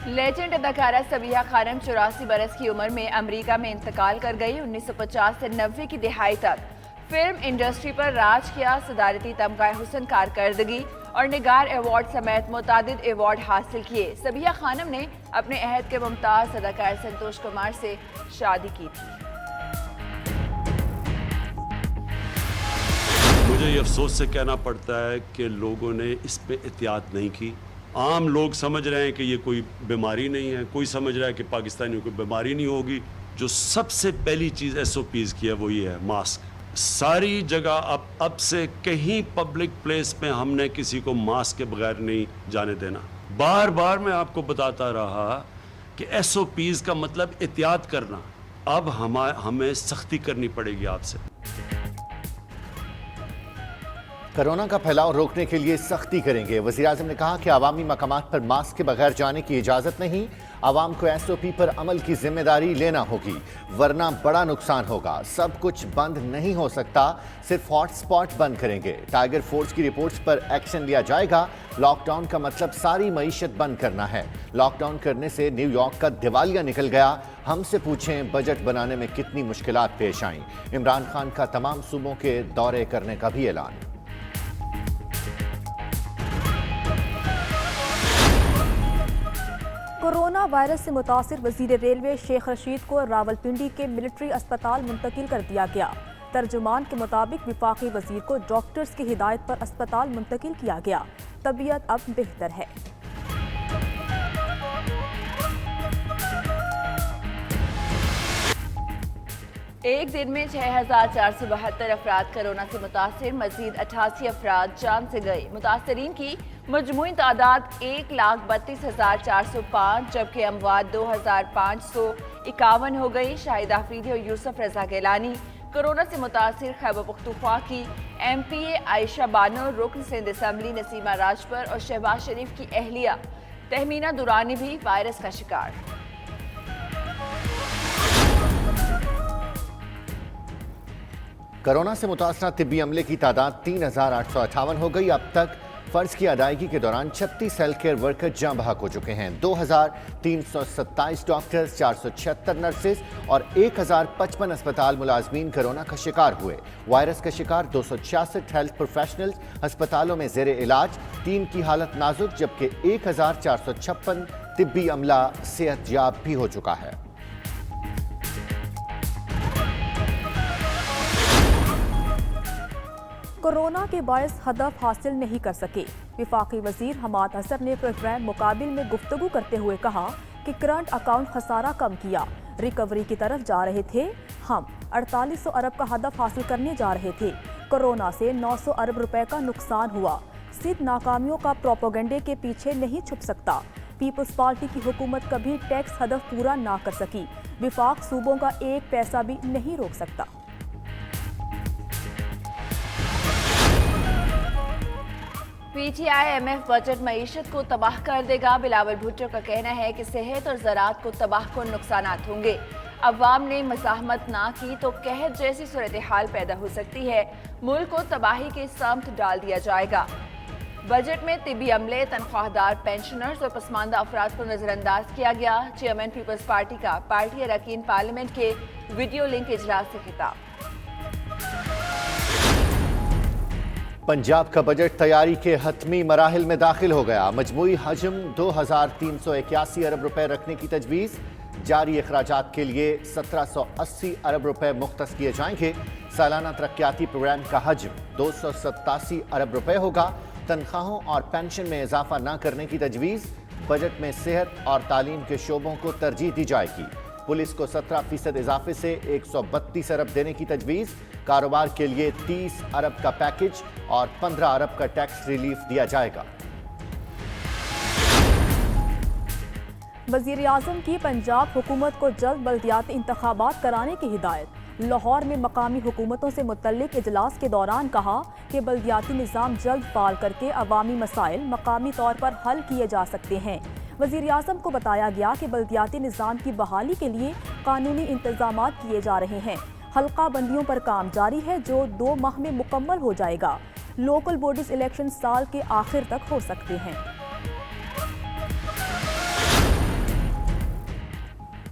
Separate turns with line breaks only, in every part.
Legend اداکارہ سبیحہ خانم 84 برس کی عمر میں امریکہ میں انتقال کر گئی۔ 1950 سے 90 کی دہائی تک فلم انڈسٹری پر راج کیا، صدارتی تمغہ حسن کارکردگی اور نگار ایوارڈ سمیت متعدد ایوارڈ حاصل کیے۔ سبیحہ خانم نے اپنے عہد کے ممتاز اداکار سنتوش کمار سے شادی کی تھی۔
مجھے یہ افسوس سے کہنا پڑتا ہے کہ لوگوں نے اس پہ احتیاط نہیں کی۔ عام لوگ سمجھ رہے ہیں کہ یہ کوئی بیماری نہیں ہے، کوئی سمجھ رہا ہے کہ پاکستانیوں کو بیماری نہیں ہوگی۔ جو سب سے پہلی چیز ایس او پیز کی ہے وہ یہ ہے ماسک۔ ساری جگہ اب سے کہیں پبلک پلیس میں ہم نے کسی کو ماسک کے بغیر نہیں جانے دینا۔ بار بار میں آپ کو بتاتا رہا کہ ایس او پیز کا مطلب احتیاط کرنا۔ اب ہمیں سختی کرنی پڑے گی آپ سے۔
کرونا کا پھیلاؤ روکنے کے لیے سختی کریں گے۔ وزیراعظم نے کہا کہ عوامی مقامات پر ماسک کے بغیر جانے کی اجازت نہیں۔ عوام کو ایس او پی پر عمل کی ذمہ داری لینا ہوگی، ورنہ بڑا نقصان ہوگا۔ سب کچھ بند نہیں ہو سکتا، صرف ہاٹ سپاٹ بند کریں گے۔ ٹائیگر فورس کی رپورٹس پر ایکشن لیا جائے گا۔ لاک ڈاؤن کا مطلب ساری معیشت بند کرنا ہے۔ لاک ڈاؤن کرنے سے نیو یارک کا دیوالیہ نکل گیا۔ ہم سے پوچھیں بجٹ بنانے میں کتنی مشکلات پیش آئیں۔ عمران خان کا تمام صوبوں کے دورے کرنے کا بھی اعلان۔
کورونا وائرس سے متاثر وزیر ریلوے شیخ رشید کو راولپنڈی کے ملٹری اسپتال منتقل کر دیا گیا۔ ترجمان کے مطابق وفاقی وزیر کو ڈاکٹرز کی ہدایت پر اسپتال منتقل کیا گیا۔ طبیعت اب بہتر ہے۔
ایک دن میں 6472 افراد کورونا سے متاثر، مزید 88 افراد جان سے گئے۔ متاثرین کی مجموعی تعداد 1,32,405 جبکہ اموات 2,551 ہو گئی۔ شاہد آفریدی اور یوسف رضا گیلانی۔ کورونا سے متاثر خیبر پختونخوا کی ایم پی اے عائشہ بانو، رکن سندھ اسمبلی نسیمہ راجپر اور شہباز شریف کی اہلیہ تہمینہ درانی بھی وائرس کا شکار۔
کورونا سے متاثرہ طبی عملے کی تعداد 3,858 ہو گئی۔ اب تک فرض کی ادائیگی کے دوران 36 ہیلتھ کیئر ورکر جاں بحق ہو چکے ہیں۔ 2,327 ڈاکٹرز، 476 نرسز اور 1,055 اسپتال ملازمین کورونا کا شکار ہوئے۔ وائرس کا شکار 266 ہیلتھ پروفیشنلز ہسپتالوں میں زیر علاج، 3 کی حالت نازک جبکہ 1,456 طبی عملہ صحت یاب بھی ہو چکا ہے۔
کورونا کے باعث ہدف حاصل نہیں کر سکے۔ وفاقی وزیر حماد اظہر نے پروگرام مقابل میں گفتگو کرتے ہوئے کہا کہ کرنٹ اکاؤنٹ خسارہ کم کیا، ریکوری کی طرف جا رہے تھے۔ ہم 4800 ارب کا ہدف حاصل کرنے جا رہے تھے۔ کورونا سے 900 ارب روپے کا نقصان ہوا۔ صرف ناکامیوں کا پروپیگنڈے کے پیچھے نہیں چھپ سکتا۔ پیپلز پارٹی کی حکومت کبھی ٹیکس ہدف پورا نہ کر سکی۔ وفاق صوبوں کا ایک پیسہ بھی نہیں روک سکتا۔
P T I M F budget معیشت کو تباہ کر دے گا۔ بلاول بھٹو کا کہنا ہے کہ صحت اور زراعت کو تباہ کن نقصانات ہوں گے۔ عوام نے مزاحمت نہ کی تو قحط جیسی صورتحال پیدا ہو سکتی ہے۔ ملک کو تباہی کی سمت ڈال دیا جائے گا۔ بجٹ میں طبی عملے، تنخواہ دار پینشنرز اور پسماندہ افراد کو نظر انداز کیا گیا۔ چیئرمین پیپلز پارٹی کا پارٹی اراکین پارلیمنٹ کے ویڈیو لنک اجلاس سے خطاب۔
پنجاب کا بجٹ تیاری کے حتمی مراحل میں داخل ہو گیا۔ مجموعی حجم 2,381 ارب روپے رکھنے کی تجویز۔ جاری اخراجات کے لیے 1,780 ارب روپے مختص کیے جائیں گے۔ سالانہ ترقیاتی پروگرام کا حجم 287 ارب روپے ہوگا۔ تنخواہوں اور پینشن میں اضافہ نہ کرنے کی تجویز۔ بجٹ میں صحت اور تعلیم کے شعبوں کو ترجیح دی جائے گی۔ پولیس کو 17% اضافے سے 132 ارب دینے کی تجویز۔ کاروبار کے لیے 30 ارب کا پیکج اور 15 ارب کا ٹیکس ریلیف دیا جائے گا۔
وزیر اعظم کی پنجاب حکومت کو جلد بلدیاتی انتخابات کرانے کی ہدایت۔ لاہور میں مقامی حکومتوں سے متعلق اجلاس کے دوران کہا کہ بلدیاتی نظام جلد فعال کر کے عوامی مسائل مقامی طور پر حل کیے جا سکتے ہیں۔ وزیر اعظم کو بتایا گیا کہ بلدیاتی نظام کی بحالی کے لیے قانونی انتظامات کیے جا رہے ہیں۔ حلقہ بندیوں پر کام جاری ہے جو 2 ماہ میں مکمل ہو جائے گا۔ لوکل باڈیز الیکشن سال کے آخر تک ہو سکتے ہیں۔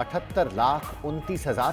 78,29,000